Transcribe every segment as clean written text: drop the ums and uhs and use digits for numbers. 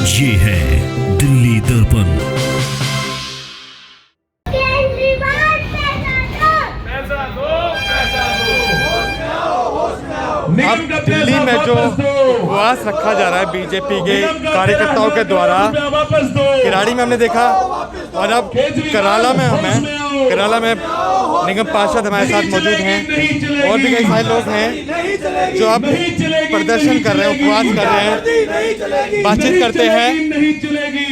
ये है दिल्ली दर्पण। अब दिल्ली में जो उपवास रखा जा रहा है बीजेपी के कार्यकर्ताओं के द्वारा, किराड़ी में हमने देखा और अब कराला में निगम पार्षद हमारे साथ मौजूद हैं और भी कई सारे लोग हैं जो अब प्रदर्शन कर रहे हैं, उपवास कर रहे हैं, बातचीत करते हैं। नहीं चलेगी,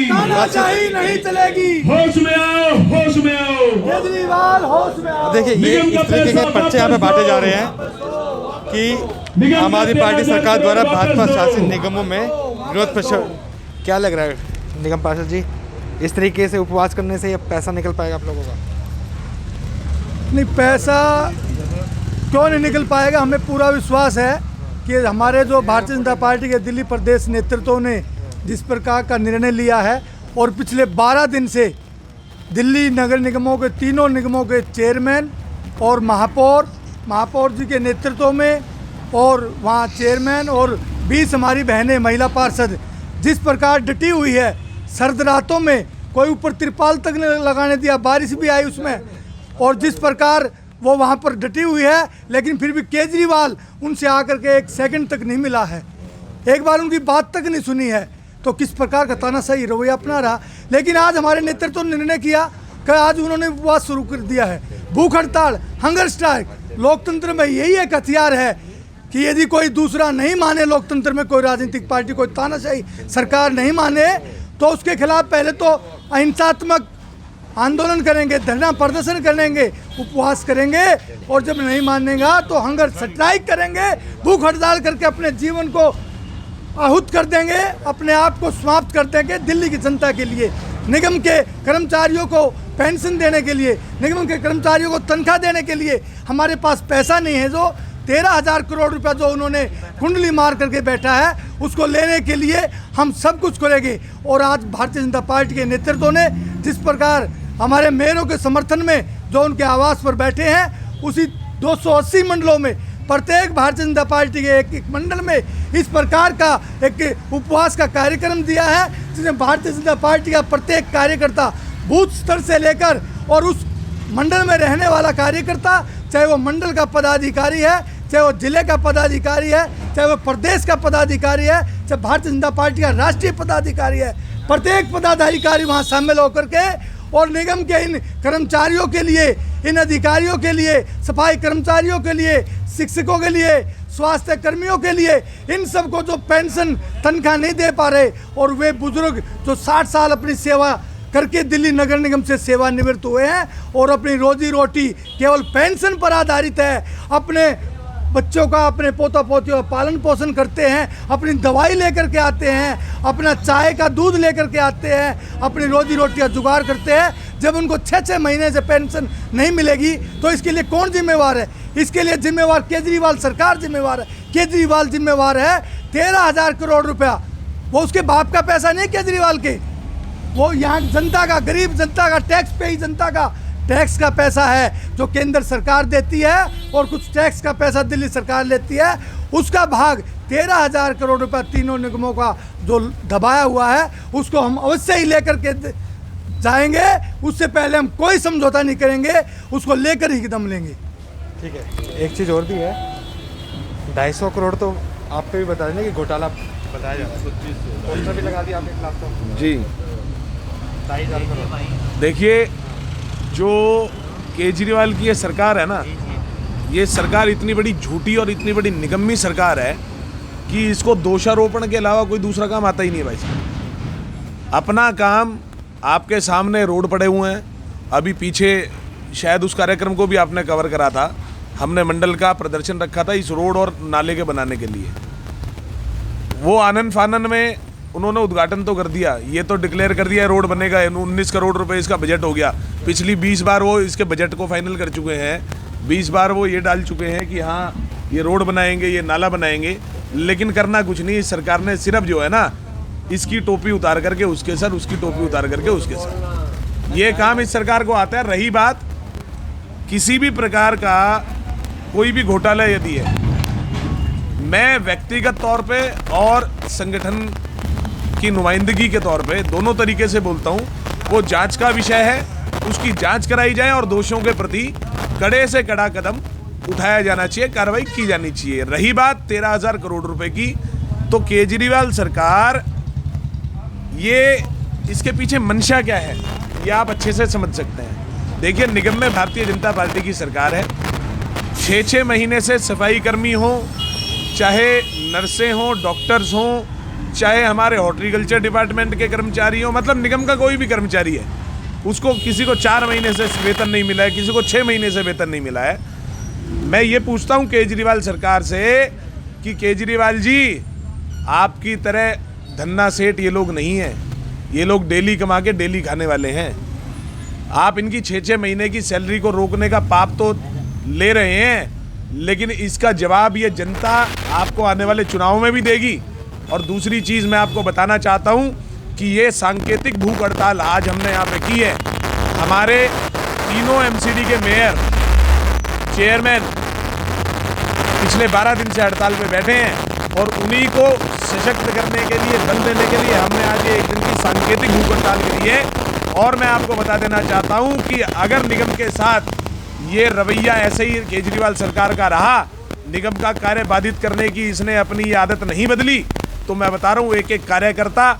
होश में आओ, होश में आओ, केजरीवाल होश में आओ। देखिए ये इस तरीके के पर्चे यहाँ पे बांटे जा रहे हैं कि आम आदमी पार्टी सरकार द्वारा भाजपा शासित निगमों में विरोध प्रदर्शन। क्या लग रहा है निगम पार्षद जी, इस तरीके से उपवास करने से ये पैसा निकल पाएगा आप लोगों का? नहीं, पैसा क्यों नहीं निकल पाएगा। हमें पूरा विश्वास है कि हमारे जो भारतीय जनता पार्टी के दिल्ली प्रदेश नेतृत्व ने जिस प्रकार का निर्णय लिया है और पिछले 12 दिन से दिल्ली नगर निगमों के तीनों निगमों के चेयरमैन और महापौर जी के नेतृत्व में और वहाँ चेयरमैन और 20 हमारी बहनें महिला पार्षद जिस प्रकार डटी हुई है, सर्द रातों में कोई ऊपर तिरपाल तक नहीं लगाने दिया, बारिश भी आई उसमें, और जिस प्रकार वो वहाँ पर डटी हुई है, लेकिन फिर भी केजरीवाल उनसे आकर के एक सेकंड तक नहीं मिला है, एक बार उनकी बात तक नहीं सुनी है। तो किस प्रकार का तानाशाही रवैया अपना रहा। लेकिन आज हमारे नेतृत्व ने निर्णय किया कि आज उन्होंने उपवास शुरू कर दिया है, भूख हड़ताल, हंगर स्ट्राइक। लोकतंत्र में यही एक हथियार है कि यदि कोई दूसरा नहीं माने, लोकतंत्र में कोई राजनीतिक पार्टी, कोई तानाशाही सरकार नहीं माने, तो उसके खिलाफ पहले तो अहिंसात्मक आंदोलन करेंगे, धरना प्रदर्शन करेंगे, उपवास करेंगे, और जब नहीं मानेगा तो हंगर स्ट्राइक करेंगे, भूख हड़ताल करके अपने जीवन को आहूत कर देंगे, अपने आप को समाप्त कर देंगे दिल्ली की जनता के लिए, निगम के कर्मचारियों को पेंशन देने के लिए, निगम के कर्मचारियों को तनख्वाह देने के लिए। हमारे पास पैसा नहीं है, जो 13,000 करोड़ रुपया जो उन्होंने कुंडली मार करके बैठा है, उसको लेने के लिए हम सब कुछ करेंगे। और आज भारतीय जनता पार्टी के नेतृत्व ने जिस प्रकार हमारे मेयरों के समर्थन में जो उनके आवास पर बैठे हैं, उसी 280 मंडलों में प्रत्येक भारतीय जनता पार्टी के एक मंडल में इस प्रकार का एक उपवास का कार्यक्रम दिया है, जिसमें भारतीय जनता पार्टी का प्रत्येक कार्यकर्ता बूथ स्तर से लेकर और उस मंडल में रहने वाला कार्यकर्ता, चाहे वो मंडल का पदाधिकारी है, चाहे वो जिले का पदाधिकारी है, चाहे वो प्रदेश का पदाधिकारी है, चाहे भारतीय जनता पार्टी का राष्ट्रीय पदाधिकारी है, प्रत्येक पदाधिकारी वहाँ शामिल होकर के और निगम के इन कर्मचारियों के लिए, इन अधिकारियों के लिए, सफाई कर्मचारियों के लिए, शिक्षकों के लिए, स्वास्थ्य कर्मियों के लिए, इन सबको जो पेंशन तनख्वाह नहीं दे पा रहे, और वे बुजुर्ग जो 60 साल अपनी सेवा करके दिल्ली नगर निगम से सेवानिवृत्त हुए हैं और अपनी रोजी रोटी केवल पेंशन पर आधारित है, अपने बच्चों का, अपने पोता पोतियों का पालन पोषण करते हैं, अपनी दवाई लेकर के आते हैं, अपना चाय का दूध लेकर के आते हैं, अपनी रोजी रोटी का जुगाड़ करते हैं। जब उनको 6-6 महीने से पेंशन नहीं मिलेगी तो इसके लिए कौन जिम्मेवार है? इसके लिए जिम्मेवार केजरीवाल सरकार जिम्मेवार है। केजरीवाल जिम्मेवार है 13,000 करोड़ रुपया, वो उसके बाप का पैसा नहीं केजरीवाल के, वो यहाँ जनता का, गरीब जनता का, टैक्स पेई जनता का टैक्स का पैसा है जो केंद्र सरकार देती है और कुछ टैक्स का पैसा दिल्ली सरकार लेती है। उसका भाग 13,000 करोड़ रुपया तीनों निगमों का जो दबाया हुआ है, उसको हम अवश्य ही लेकर के जाएंगे। उससे पहले हम कोई समझौता नहीं करेंगे, उसको लेकर ही कदम लेंगे। ठीक है, एक चीज़ और भी है, 250 करोड़ तो आप पे भी बता दें कि घोटाला बताया जा रहा है, पोस्टर भी लगा दिया आपके खिलाफ तो जी। 2,500 करोड़। देखिए, जो केजरीवाल की ये सरकार है ना, ये सरकार इतनी बड़ी झूठी और इतनी बड़ी निकम्मी सरकार है कि इसको दोषारोपण के अलावा कोई दूसरा काम आता ही नहीं है भाई साहब। अपना काम, आपके सामने रोड पड़े हुए हैं, अभी पीछे शायद उस कार्यक्रम को भी आपने कवर करा था, हमने मंडल का प्रदर्शन रखा था इस रोड और नाले के बनाने के लिए। वो आनन फानन में उन्होंने उद्घाटन तो कर दिया, ये तो डिक्लेयर कर दिया रोड बनेगा, 19 करोड़ रुपए इसका बजट हो गया। पिछली 20 बार वो इसके बजट को फाइनल कर चुके हैं, 20 बार वो ये डाल चुके हैं कि हाँ ये रोड बनाएंगे, ये नाला बनाएंगे, लेकिन करना कुछ नहीं। इस सरकार ने सिर्फ जो है ना, इसकी टोपी उतार करके उसके सर, उसकी टोपी उतार करके उसके सर, ये काम इस सरकार को आता है। रही बात किसी भी प्रकार का कोई भी घोटाला यदि है, मैं व्यक्तिगत तौर पे और संगठन की नुमाइंदगी के तौर पे दोनों तरीके से बोलता हूँ, वो जांच का विषय है, उसकी जांच कराई जाए और दोषियों के प्रति कड़े से कड़ा कदम उठाया जाना चाहिए, कार्रवाई की जानी चाहिए। रही बात 13,000 करोड़ रुपए की, तो केजरीवाल सरकार, ये इसके पीछे मंशा क्या है ये आप अच्छे से समझ सकते हैं। देखिए, निगम में भारतीय जनता पार्टी की सरकार है, 6-6 महीने से सफाई कर्मी हो, चाहे नर्सें हों, डॉक्टर्स हों, चाहे हमारे हॉर्टिकल्चर डिपार्टमेंट के कर्मचारी हों, मतलब निगम का कोई भी कर्मचारी है, उसको किसी को 4 महीने से वेतन नहीं मिला है, किसी को 6 महीने से वेतन नहीं मिला है। मैं ये पूछता हूँ केजरीवाल सरकार से कि केजरीवाल जी, आपकी तरह धन्ना सेठ ये लोग नहीं हैं, ये लोग डेली कमा के डेली खाने वाले हैं। आप इनकी 6-6 महीने की सैलरी को रोकने का पाप तो ले रहे हैं, लेकिन इसका जवाब ये जनता आपको आने वाले चुनाव में भी देगी। और दूसरी चीज़ मैं आपको बताना चाहता हूँ कि ये सांकेतिक भूख हड़ताल आज हमने यहाँ पे की है, हमारे तीनों एमसीडी के मेयर, चेयरमैन पिछले 12 दिन से हड़ताल पे बैठे हैं और उन्हीं को सशक्त करने के लिए, बल देने के लिए हमने आज ये 1 दिन की सांकेतिक भूख हड़ताल करी है। और मैं आपको बता देना चाहता हूँ कि अगर निगम के साथ ये रवैया ऐसे ही केजरीवाल सरकार का रहा, निगम का कार्य बाधित करने की इसने अपनी आदत नहीं बदली, तो मैं बता रहा हूँ एक एक कार्यकर्ता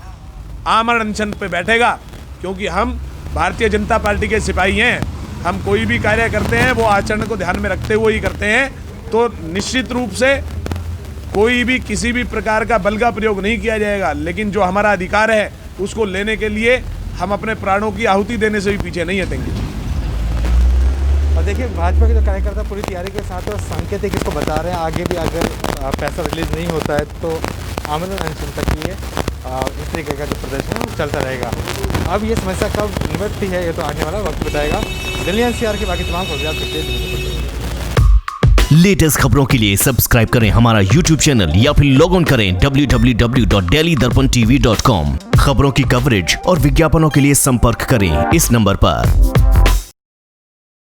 आमरण अनशन पे बैठेगा, क्योंकि हम भारतीय जनता पार्टी के सिपाही हैं। हम कोई भी कार्य करते हैं वो आचरण को ध्यान में रखते हुए ही करते हैं, तो निश्चित रूप से कोई भी किसी भी प्रकार का बल का प्रयोग नहीं किया जाएगा, लेकिन जो हमारा अधिकार है उसको लेने के लिए हम अपने प्राणों की आहुति देने से भी पीछे नहीं हटेंगे। और देखिए, भाजपा के जो कार्यकर्ता पूरी तैयारी के साथ और सांकेतिक इसको बता रहे हैं, आगे भी अगर पैसा रिलीज नहीं होता है तो आमरण अनशन तक ये इस तरीके का जो प्रदर्शन है वो चलता रहेगा। अब ये समस्या कब निवृत्ति है ये तो आने वाला वक्त बताएगा। दिल्ली एनसीआर की बाकी तमाम खबरें आप देखते हैं। लेटेस्ट खबरों के लिए सब्सक्राइब करें हमारा YouTube चैनल या फिर लॉग ऑन करें www.delhidarpantv.com। खबरों की कवरेज और विज्ञापनों के लिए संपर्क करें इस नंबर पर।